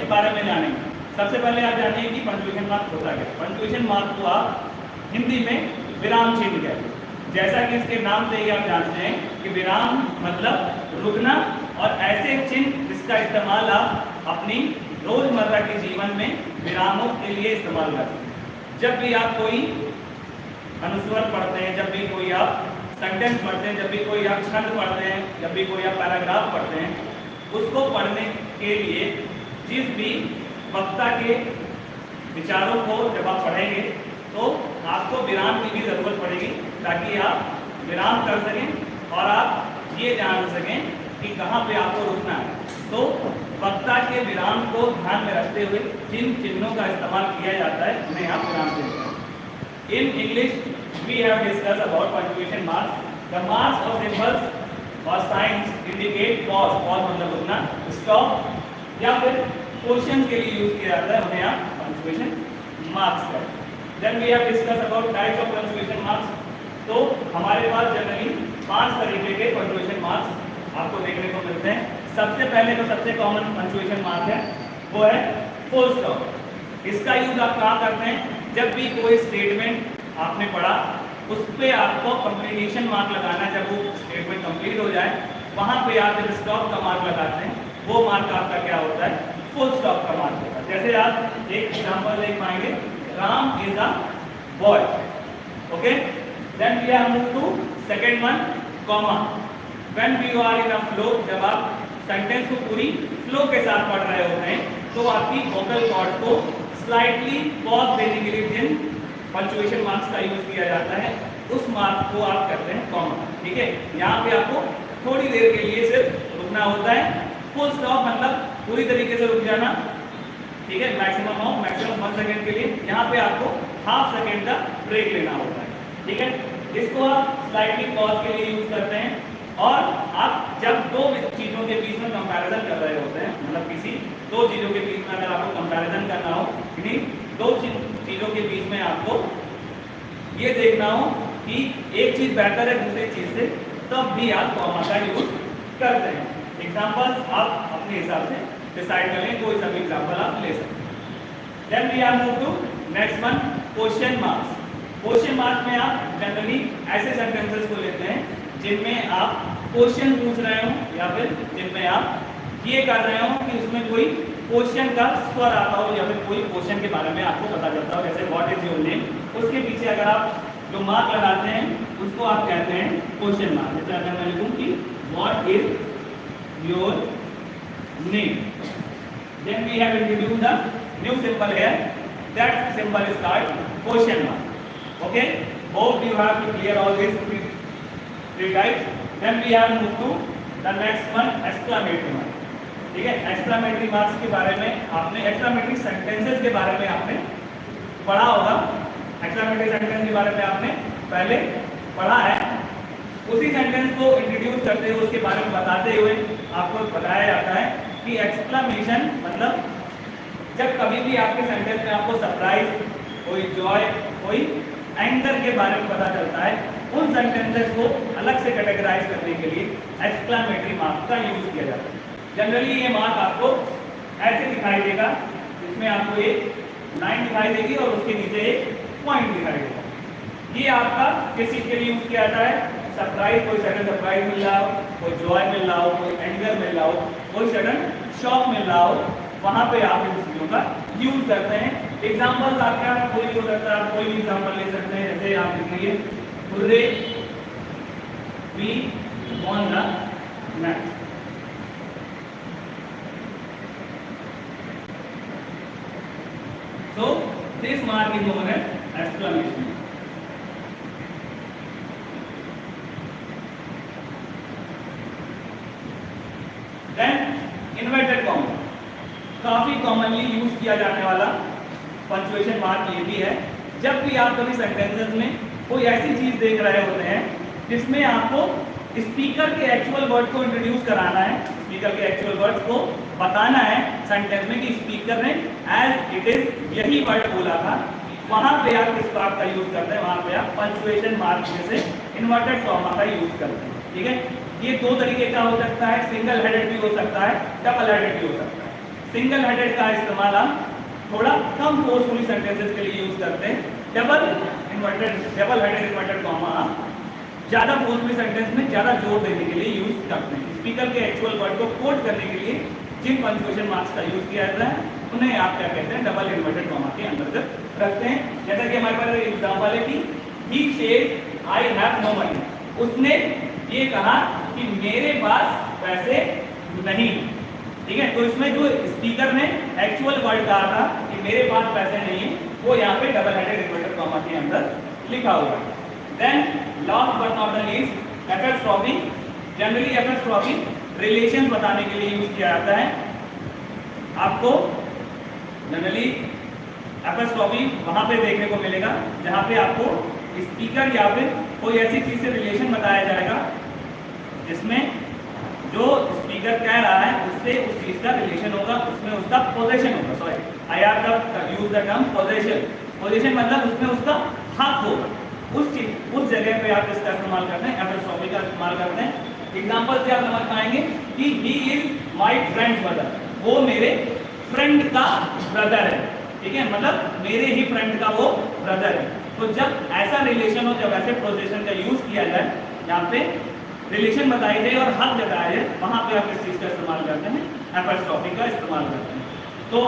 के बारे में जानेंगे। सबसे पहले आप जानिए कि पंक्चुएशन मार्क होता है। पंक्चुएशन मार्क को आप हिंदी में विराम चिन्ह कहते हैं। जैसा कि इसके नाम से ही आप जानते हैं कि विराम मतलब रुकना, और ऐसे चिन्ह जिसका इस्तेमाल आप अपनी रोजमर्रा के जीवन में विरामों के लिए इस्तेमाल करते हैं। जब भी आप कोई अनुस्वर पढ़ते हैं, जब भी कोई आप सेंटेंस पढ़ते हैं, जब भी कोई आप छंद पढ़ते हैं, जब भी कोई आप पैराग्राफ पढ़ते हैं, उसको पढ़ने के लिए जिस भी वक्ता के विचारों को जब आप पढ़ेंगे तो आपको विराम की भी ज़रूरत पड़ेगी, ताकि आप विराम कर सकें और आप ये जान सकें कि कहाँ पे आपको रुकना है। तो वक्ता के विराम को ध्यान में रखते हुए जिन चिन्हों का इस्तेमाल किया जाता है उन्हें आप विराम चिन्ह कहते हैं। In English we have discuss about punctuation marks. The marks और सिंबल्स और साइंस इंडिकेट पॉज, पॉज मतलब रुकना, स्टॉप या फिर क्वेश्चन के लिए यूज किया जाता है, उन्हें आप पंक्चुएशन मार्क्स कहते हैं। Then we have discuss about types of punctuation marks. तो हमारे पास जनरली 5 तरीके के पंक्चुएशन मार्क्स आपको देखने को मिलते हैं। सबसे पहले तो सबसे कॉमन पंक्चुएशन मार्क है वो है फुल स्टॉप। इसका यूज आप कहाँ करते हैं? जब भी कोई स्टेटमेंट आपने पढ़ा उस पर आपको कंप्लीशन मार्क लगाना, जब वो स्टेटमेंट कंप्लीट हो जाए वहाँ पे आप जब स्टॉप का मार्क लगाते हैं, वो मार्क आपका क्या होता है? फुल स्टॉप का मार्क होता है। जैसे आप एक एग्जांपल देख पाएंगे, Ram is a boy. Okay, then we have move to second one, comma. When we are in a flow, जब आप सेंटेंस को पूरी फ्लो के साथ पढ़ रहे होते हैं तो आपकी वोकल कॉर्ड्स को स्लाइटली पॉज देने के लिए जिन पंक्चुएशन मार्क्स का यूज किया जाता है उस मार्क को आप करते हैं कॉमा। ठीक है, यहाँ पे आपको थोड़ी देर के लिए सिर्फ रुकना होता है। फुल स्टॉप मतलब पूरी तरीके से रुक जाना। ठीक है, मैक्सिमम 1 सेकेंड के लिए। यहाँ पे आपको हाफ सेकेंड का ब्रेक लेना होता है। ठीक है, इसको आप स्लाइटली पॉज के लिए यूज करते हैं। और आप जब दो चीज़ों के बीच में कंपैरिजन कर रहे होते हैं, मतलब किसी 2 चीज़ों के बीच में अगर आपको कंपैरिजन करना हो, यानी 2 चीज़ों के बीच में आपको ये देखना हो कि एक चीज़ बेहतर है दूसरी चीज़ से, तब भी आप कॉमा का यूज करते हैं। एग्जाम्पल्स आप अपने हिसाब से डिसाइड कर लें, कोई सा भी एग्जाम्पल आप ले सकते हैं। Then we are move to next one, question marks. Question marks में आप जनरली ऐसे सेंटेंसेस को लेते हैं जिनमें आप क्वेश्चन पूछ रहे हो या फिर जिनमें आप ये कर रहे हो कि उसमें कोई क्वेश्चन का स्वर आता हो या फिर कोई क्वेश्चन के बारे में आपको पता चलता हो। जैसे व्हाट इज योर नेम, उसके पीछे अगर आप जो मार्क लगाते हैं उसको आप कहते हैं क्वेश्चन मार्क। जैसे अगर मैं लिखूं कि what is your name, then we have introduced the new symbol here, that symbol is called question mark. Okay, hope you have to clear all this three types. Then we have moved to the next one, exclamatory mark. ठीक है, exclamatory marks के बारे में आपने, exclamatory sentences के बारे में आपने पढ़ा होगा। exclamatory sentence के बारे में आपने पहले पढ़ा है। उसी सेंटेंस को इंट्रोड्यूस करते हुए, उसके बारे में बताते हुए आपको बताया जाता है कि एक्सक्लेमेशन मतलब जब कभी भी आपके सेंटेंस में आपको सरप्राइज, कोई जॉय, कोई एंगर के बारे में पता चलता है, उन सेंटेंसेस को अलग से कैटेगराइज करने के लिए एक्सक्लेमेटरी मार्क का यूज किया जाता है। जनरली ये मार्क आपको ऐसे दिखाई देगा, इसमें आपको एक लाइन दिखाई देगी और उसके नीचे एक पॉइंट दिखाई देगा। ये आपका किस चीज के लिए यूज किया जाता है? सरप्राइज, कोई सडन सरप्राइज मिल रहा हो, कोई जॉय मिल रहा हो, कोई एंगर मिल रहा हो, कोई सडन शॉक मिल रहा हो, वहाँ पे आप इन चीज़ों का यूज करते हैं। एग्जाम्पल्स आपका कोई भी हो सकता है, आप कोई भी एग्जाम्पल ले सकते हैं। जैसे आप लिखिए, hurray we won the match. So this mark is known as exclamation. Then inverted comma, काफी कॉमनली यूज किया जाने वाला पंक्चुएशन मार्क ये भी है। जब भी आप कभी सेंटेंसेस में कोई ऐसी चीज देख रहे होते हैं जिसमें आपको स्पीकर के एक्चुअल वर्ड को इंट्रोड्यूस कराना है, स्पीकर के एक्चुअल वर्ड्स को बताना है सेंटेंस में कि स्पीकर ने एज इट इज यही वर्ड बोला था, वहां पे आप किस बात का यूज करते हैं? वहां पे आप पंक्चुएशन मार्क जैसे इन्वर्टेड कॉमा का यूज करते हैं। ठीक है, ये 2 तरीके का हो सकता है, सिंगल हेडेड भी हो सकता है, डबल हेडेड भी हो सकता है। सिंगल हेडेड का इस्तेमाल हम थोड़ा कम फोर्सफुली सेंटेंसेस के लिए यूज करते हैं। डबल हेडेड इन्वर्टेड कॉमा ज्यादा फोर्सफुली सेंटेंस में ज्यादा जोर देने के लिए यूज करते हैं। स्पीकर के एक्चुअल वर्ड को कोट करने के लिए जिन पंक्चुएशन मार्क्स का यूज किया जाता है उन्हें आप क्या कहते हैं, डबल इन्वर्टेड कॉमा के अंतर्गत रखते हैं। जैसा कि हमारे पास एग्जांपल है कि he said I have no money, उसने ये कहा कि मेरे पास पैसे नहीं, ठीक है। तो इसमें जो स्पीकर ने एक्चुअल वर्ड कहा था कि मेरे पास पैसे नहीं है, वो यहाँ पे डबल हेडेड इन्वर्टेड कॉमा के अंदर लिखा हुआ है। Then last but not the least apostrophe. Generally apostrophe relations बताने के लिए यूज किया जाता है। आपको जनरली एपोस्ट्रोफी वहां पे देखने को मिलेगा जहां पे आपको स्पीकर या फिर कोई ऐसी चीज से रिलेशन बताया जाएगा जिसमें जो स्पीकर कह रहा है उससे उस चीज का रिलेशन होगा, उसमें उसका पोजीशन होगा। Sorry, I have use the term position. Position मतलब उसमें उसका हक होगा, उस जगह पे आप इसका इस्तेमाल करते हैं, एपोस्ट्रोफी का इस्तेमाल करते हैं। एग्जांपल से आप समझ पाएंगे कि he is my friends brother, वो मेरे फ्रेंड का ब्रदर है, ठीक है, मतलब मेरे ही फ्रेंड का वो ब्रदर है। तो जब ऐसा रिलेशन हो, जब ऐसे पोजीशन का यूज किया जाए, यहाँ पे रिलेशन बताई जाए और हक जताया जाए, वहां पे आप इस चीज का इस्तेमाल करते हैं, एपोस्ट्रोफी का इस्तेमाल करते हैं। तो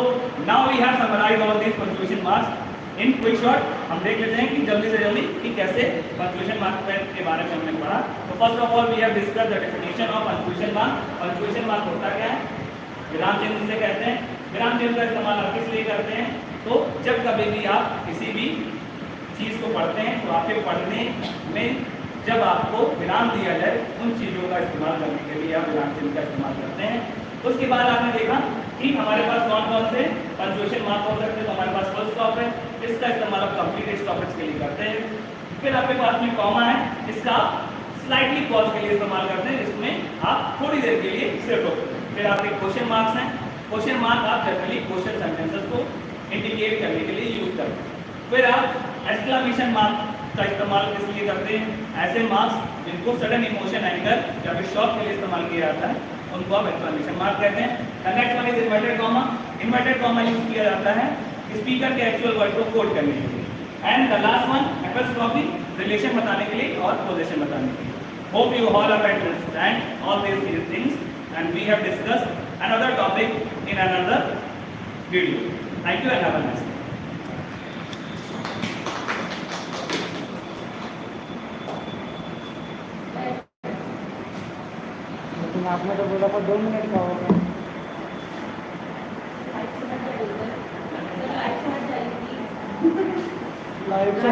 now we have summarised all these punctuation marks in quick short. हम देख लेते हैं कि जल्दी से जल्दी कि कैसे पंक्चुएशन मार्क के बारे में हमने पढ़ा। तो first of all we have discussed the definition of punctuation mark. Punctuation mark होता क्या है? विराम चिन्ह जिसे कहते हैं। विराम चिन्ह का इस्तेमाल आप किस लिए करते हैं? तो जब कभी भी आप किसी भी चीज को पढ़ते हैं तो आपके पढ़ने में जब आपको विराम दिया जाए उन चीजों का इस्तेमाल करने के लिए आप विराम चिन्ह का इस्तेमाल करते हैं। उसके बाद आपने देखा कि हमारे पास कौन कौन से पंक्चुएशन मार्क हो सकते हैं। तो हमारे पास फुल स्टॉप है, इसका इस्तेमाल आप कंप्लीट स्टॉपेज के लिए करते हैं। फिर आपके पास में कॉमा है, इसका स्लाइटली पॉज के लिए इस्तेमाल करते हैं, जिसमें आप थोड़ी देर के लिए सिर्फ रोकते हैं। फिर आपके क्वेश्चन मार्क्स हैं। क्वेश्चन मार्क आप जनरली क्वेश्चन सेंटेंसेस को इंडिकेट करने के लिए यूज करते हैं। फिर आप एक्सक्लेमेशन मार्क का इस्तेमाल किस लिए करते हैं? ऐसे मार्क्स जिनको सडन इमोशन, एंगर या फिर शॉक के लिए इस्तेमाल किया जाता है उनको आप एक्सक्लेमेशन मार्क कहते हैं। Next one is inverted comma. Inverted comma use किया जाता है स्पीकर के एक्चुअल वर्ड को कोट करने के लिए। And the last one apostrophe, relation बताने के लिए और पोजीशन बताने के लिए। Hope you all have understand all these things and we have discussed another topic in another video. Thank you and have a nice day. आपने तो बोला था 2 मिनट का होगा। लाइव से